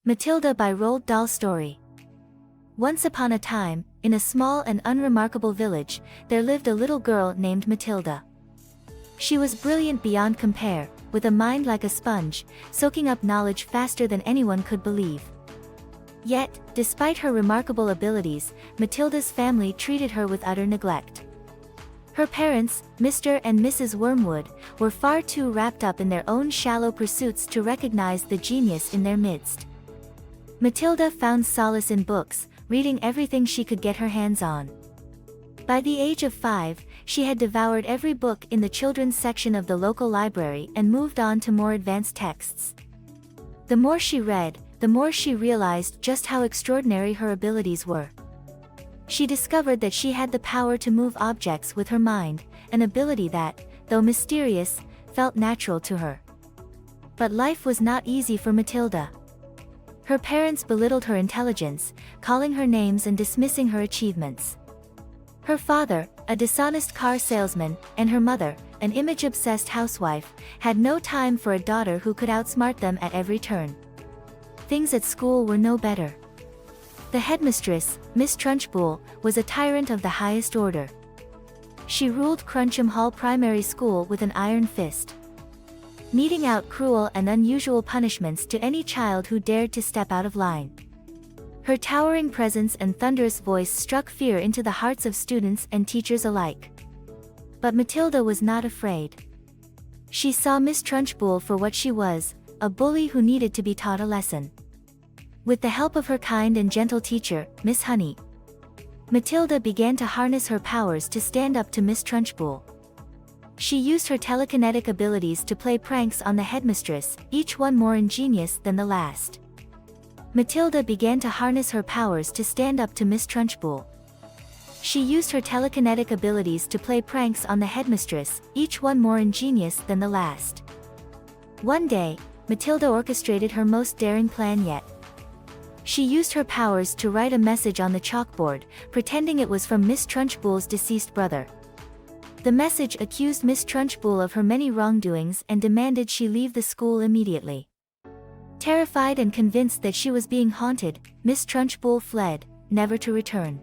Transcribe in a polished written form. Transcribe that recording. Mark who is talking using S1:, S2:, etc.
S1: Matilda by Roald Dahl story. Once upon a time, in a small and unremarkable village, there lived a little girl named Matilda. She was brilliant beyond compare, with a mind like a sponge, soaking up knowledge faster than anyone could believe. Yet, despite her remarkable abilities, Matilda's family treated her with utter neglect. Her parents, Mr. and Mrs. Wormwood, were far too wrapped up in their own shallow pursuits to recognize the genius in their midst. Matilda found solace in books, reading everything she could get her hands on. By the age of 5, she had devoured every book in the children's section of the local library and moved on to more advanced texts. The more she read, the more she realized just how extraordinary her abilities were. She discovered that she had the power to move objects with her mind, an ability that, though mysterious, felt natural to her. But life was not easy for Matilda. Her parents belittled her intelligence, calling her names and dismissing her achievements. Her father, a dishonest car salesman, and her mother, an image-obsessed housewife, had no time for a daughter who could outsmart them at every turn. Things at school were no better. The headmistress, Miss Trunchbull, was a tyrant of the highest order. She ruled Trunchbull Primary School with an iron fist, meting out cruel and unusual punishments to any child who dared to step out of line. Her towering presence and thunderous voice struck fear into the hearts of students and teachers alike. But Matilda was not afraid. She saw Miss Trunchbull for what she was, a bully who needed to be taught a lesson. With the help of her kind and gentle teacher, Miss Honey, Matilda began to harness her powers to stand up to Miss Trunchbull. She used her telekinetic abilities to play pranks on the headmistress, each one more ingenious than the last. Matilda began to harness her powers to stand up to Miss Trunchbull. She used her telekinetic abilities to play pranks on the headmistress, each one more ingenious than the last. One day, Matilda orchestrated her most daring plan yet. She used her powers to write a message on the chalkboard, pretending it was from Miss Trunchbull's deceased brother. The message accused Miss Trunchbull of her many wrongdoings and demanded she leave the school immediately. Terrified and convinced that she was being haunted, Miss Trunchbull fled, never to return.